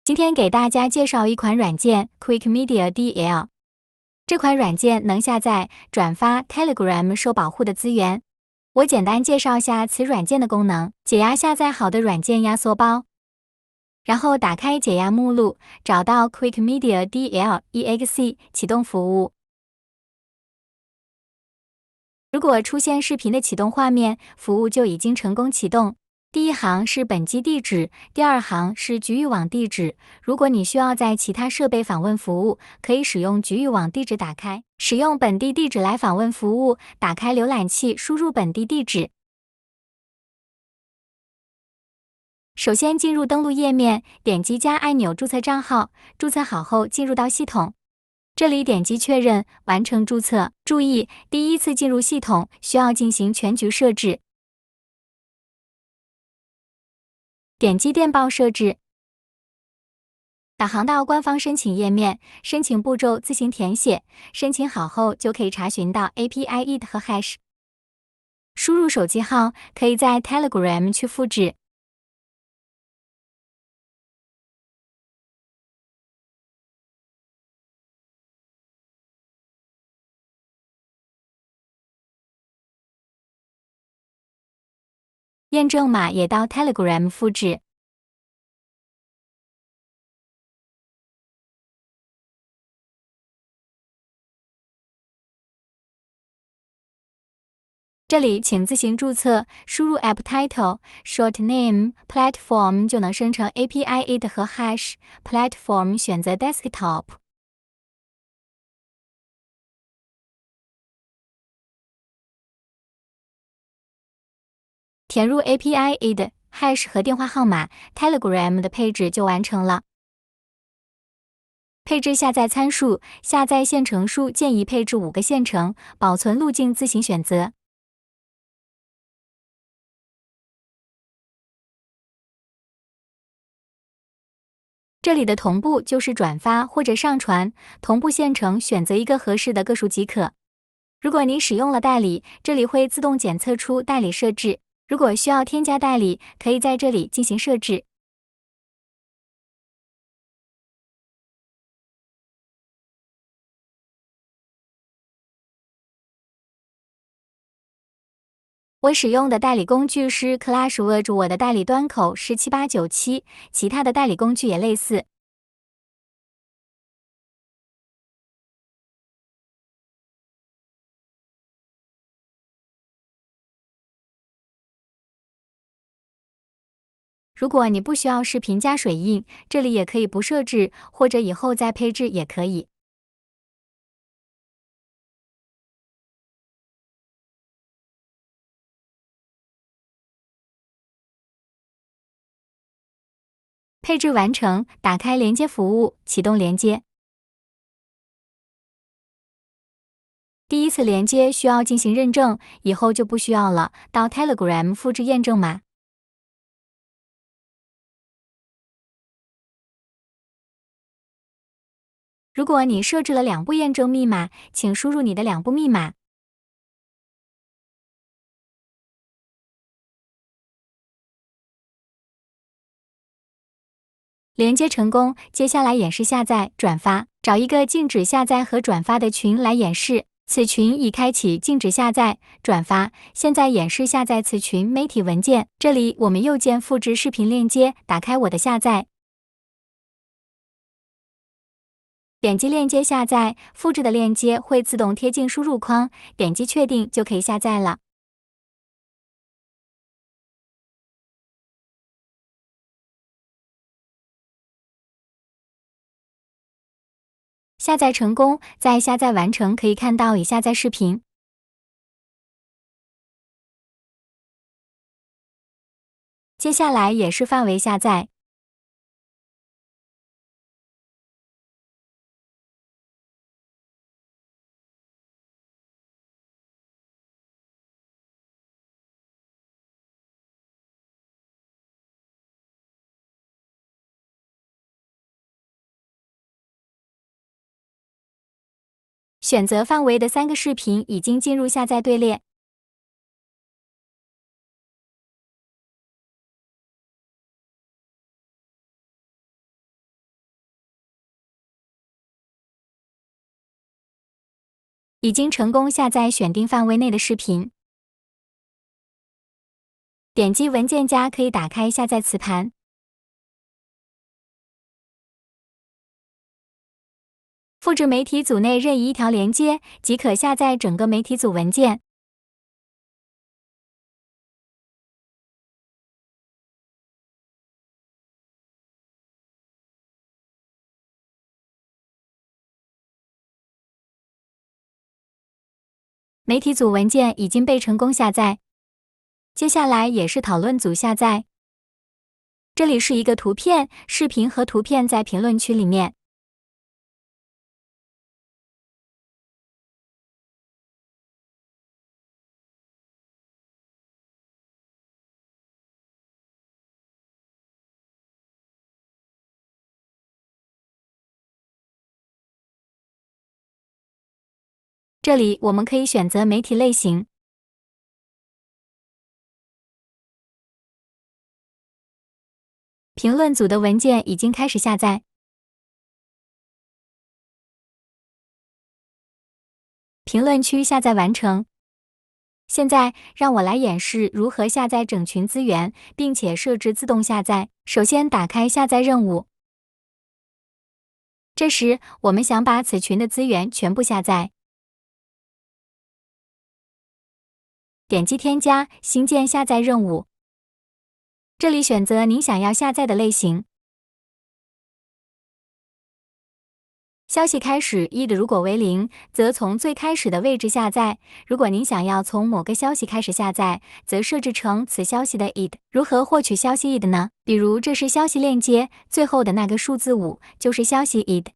今天给大家介绍一款软件 Quick Media DL。这款软件能下载、转发 Telegram 受保护的资源。我简单介绍下此软件的功能：解压下载好的软件压缩包，然后打开解压目录，找到 Quick Media DL.exe 启动服务。如果出现视频的启动画面，服务就已经成功启动。第一行是本机地址，第二行是局域网地址。如果你需要在其他设备访问服务，可以使用局域网地址打开。使用本地地址来访问服务，打开浏览器，输入本地地址。首先进入登录页面，点击加按钮注册账号。注册好后进入到系统，这里点击确认，完成注册。注意，第一次进入系统需要进行全局设置。点击电报设置，导航到官方申请页面，申请步骤自行填写。申请好后就可以查询到 API ID 和 Hash。输入手机号，可以在 Telegram 去复制。验证码也到 Telegram 复制。这里请自行注册，输入 App Title、Short Name、Platform 就能生成 API ID 和 Hash。Platform 选择 Desktop。填入 API ID、Hash 和电话号码 ，Telegram 的配置就完成了。配置下载参数，下载线程数建议配置5个线程，保存路径自行选择。这里的同步就是转发或者上传，同步线程选择一个合适的个数即可。如果你使用了代理，这里会自动检测出代理设置。如果需要添加代理，可以在这里进行设置。我使用的代理工具是 ClashWords， 我的代理端口是7897，其他的代理工具也类似。如果你不需要视频加水印，这里也可以不设置，或者以后再配置也可以。配置完成，打开连接服务，启动连接。第一次连接需要进行认证，以后就不需要了。到 Telegram 复制验证码。如果你设置了2步验证密码，请输入你的2步密码。连接成功，接下来演示下载、转发。找一个禁止下载和转发的群来演示。此群已开启禁止下载、转发。现在演示下载此群媒体文件。这里我们右键复制视频链接，打开我的下载。点击链接下载，复制的链接会自动贴进输入框，点击确定就可以下载了。下载成功，在下载完成可以看到已下载视频。接下来也是范围下载。选择范围的3个视频已经进入下载队列。已经成功下载选定范围内的视频。点击文件夹可以打开下载磁盘。复制媒体组内任意一条连接，即可下载整个媒体组文件。媒体组文件已经被成功下载。接下来也是讨论组下载。这里是一个图片、视频和图片在评论区里面。这里我们可以选择媒体类型。评论组的文件已经开始下载。评论区下载完成。现在让我来演示如何下载整群资源，并且设置自动下载。首先打开下载任务。这时我们想把此群的资源全部下载。点击添加，新建下载任务。这里选择您想要下载的类型。消息开始 id 如果为0，则从最开始的位置下载。如果您想要从某个消息开始下载，则设置成此消息的 id。如何获取消息 id 呢？比如这是消息链接，最后的那个数字5就是消息 id。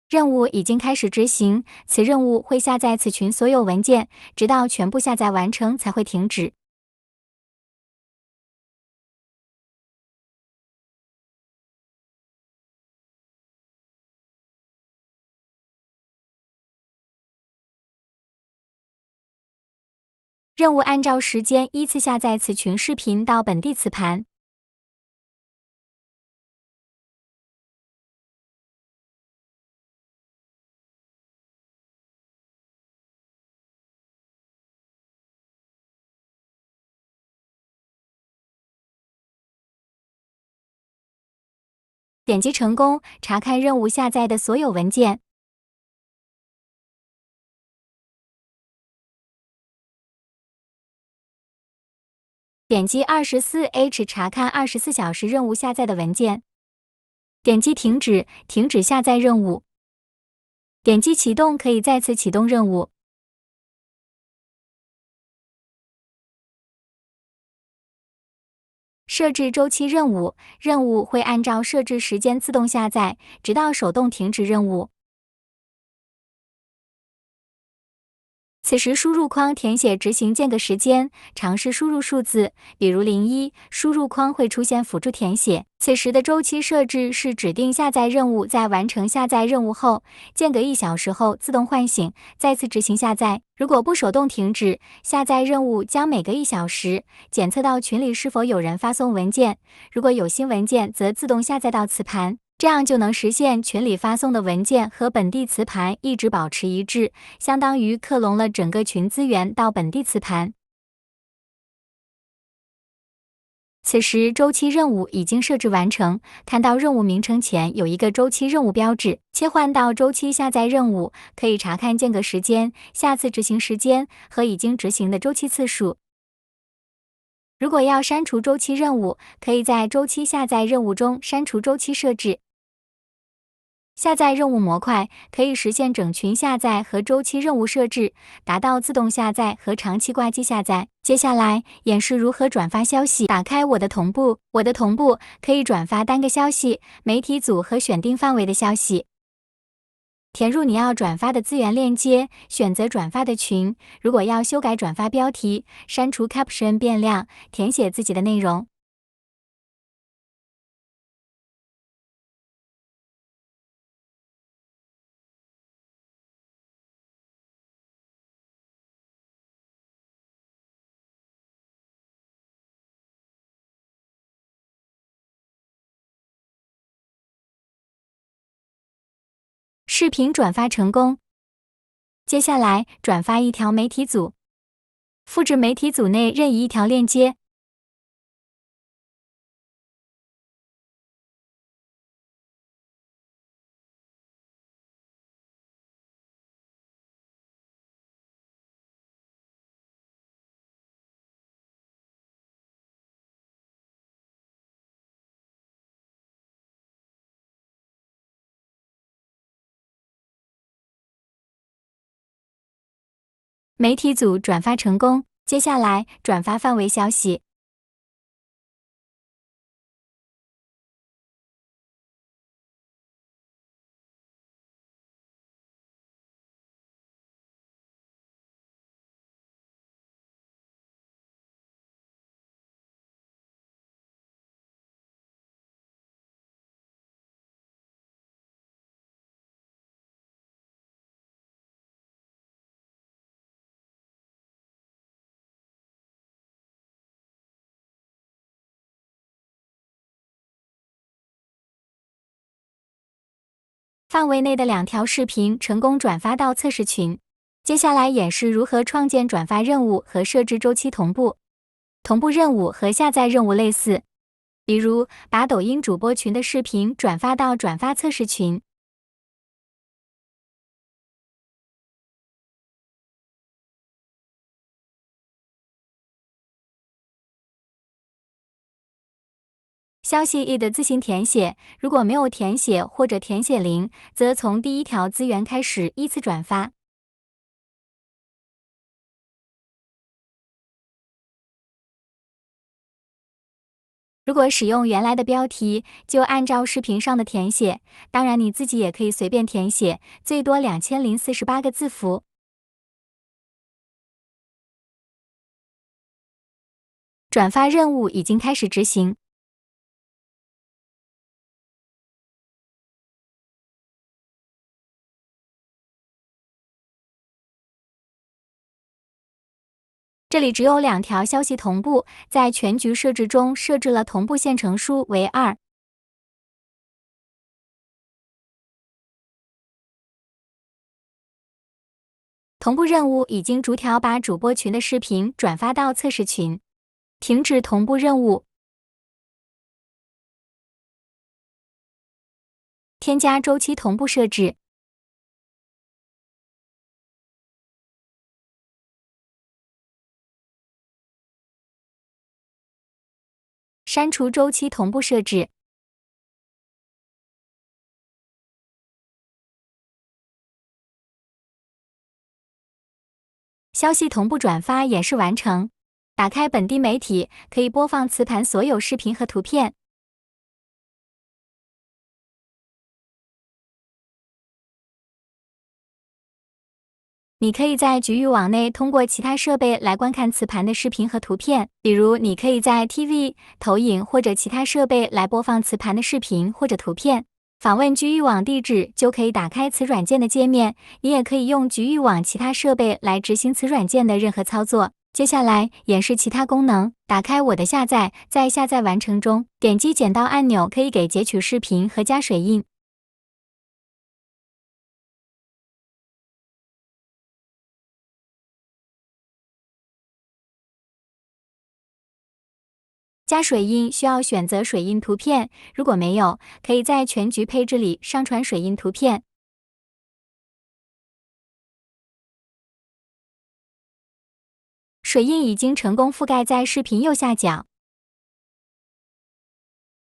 任务已经开始执行，此任务会下载此群所有文件，直到全部下载完成才会停止。任务按照时间依次下载此群视频到本地磁盘。点击成功，查看任务下载的所有文件。点击24H 查看24小时任务下载的文件。点击停止，停止下载任务。点击启动可以再次启动任务。设置周期任务，任务会按照设置时间自动下载，直到手动停止任务。此时输入框填写执行间隔时间，尝试输入数字，比如01，输入框会出现辅助填写。此时的周期设置是指定下载任务在完成下载任务后，间隔1小时后自动唤醒，再次执行下载。如果不手动停止，下载任务将每隔1小时检测到群里是否有人发送文件，如果有新文件则自动下载到磁盘。这样就能实现群里发送的文件和本地磁盘一直保持一致，相当于克隆了整个群资源到本地磁盘。此时周期任务已经设置完成，看到任务名称前有一个周期任务标志，切换到周期下载任务，可以查看间隔时间、下次执行时间和已经执行的周期次数。如果要删除周期任务，可以在周期下载任务中删除周期设置。下载任务模块可以实现整群下载和周期任务设置，达到自动下载和长期挂机下载。接下来演示如何转发消息。打开我的同步，我的同步可以转发单个消息、媒体组和选定范围的消息。填入你要转发的资源链接，选择转发的群。如果要修改转发标题，删除 caption 变量，填写自己的内容。视频转发成功。接下来转发一条媒体组，复制媒体组内任意一条链接。媒体组转发成功，接下来转发范围消息。范围内的2条视频成功转发到测试群。接下来演示如何创建转发任务和设置周期同步。同步任务和下载任务类似，比如把抖音主播群的视频转发到转发测试群。消息 ID 自行填写，如果没有填写或者填写零，则从第1条资源开始依次转发。如果使用原来的标题，就按照视频上的填写，当然你自己也可以随便填写，最多2048个字符。转发任务已经开始执行。这里只有2条消息同步，在全局设置中设置了同步线程数为2。同步任务已经逐条把主播群的视频转发到测试群。停止同步任务。添加周期同步设置。删除周期同步设置。消息同步转发演示完成。打开本地媒体，可以播放磁盘所有视频和图片。你可以在局域网内通过其他设备来观看磁盘的视频和图片，比如你可以在 TV、投影或者其他设备来播放磁盘的视频或者图片。访问局域网地址就可以打开此软件的界面，你也可以用局域网其他设备来执行此软件的任何操作。接下来演示其他功能，打开我的下载，在下载完成中，点击剪刀按钮可以给截取视频和加水印。加水印需要选择水印图片，如果没有，可以在全局配置里上传水印图片。水印已经成功覆盖在视频右下角。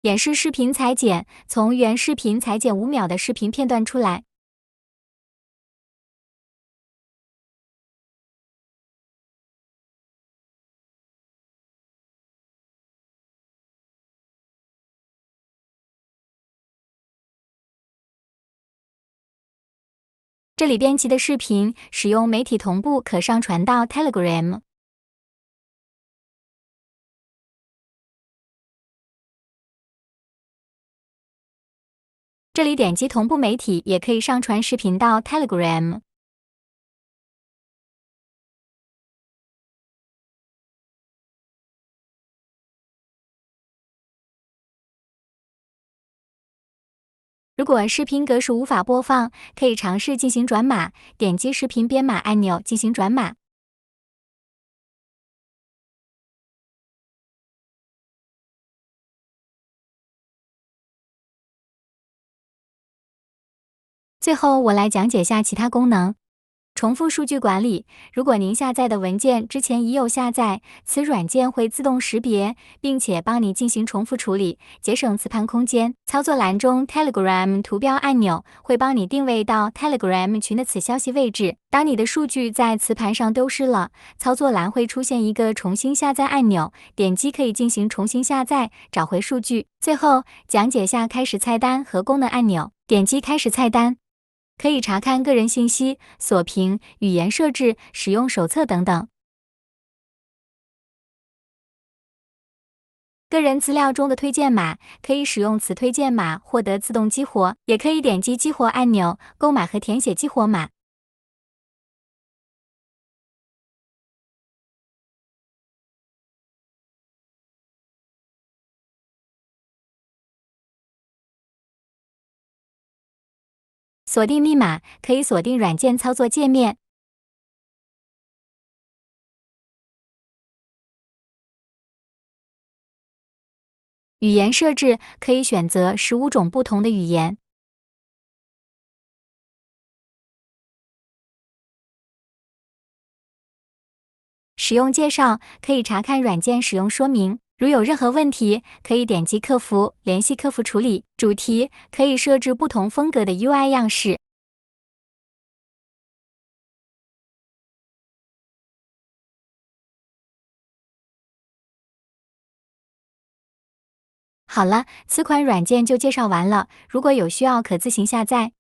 演示视频裁剪，从原视频裁剪5秒的视频片段出来。这里编辑的视频使用媒体同步可上传到 Telegram。这里点击同步媒体也可以上传视频到 Telegram。如果视频格式无法播放，可以尝试进行转码，点击视频编码按钮进行转码。最后，我来讲解下其他功能。重复数据管理，如果您下载的文件之前已有下载，此软件会自动识别，并且帮你进行重复处理，节省磁盘空间。操作栏中 Telegram 图标按钮会帮你定位到 Telegram 群的此消息位置。当你的数据在磁盘上丢失了，操作栏会出现一个重新下载按钮，点击可以进行重新下载，找回数据。最后，讲解下开始菜单和功能按钮，点击开始菜单。可以查看个人信息、锁屏、语言设置、使用手册等等。个人资料中的推荐码，可以使用此推荐码获得自动激活，也可以点击激活按钮购买和填写激活码。锁定密码，可以锁定软件操作界面。语言设置，可以选择15种不同的语言。使用介绍，可以查看软件使用说明。如有任何问题，可以点击客服联系客服处理。主题，可以设置不同风格的 UI 样式。好了，此款软件就介绍完了，如果有需要可自行下载。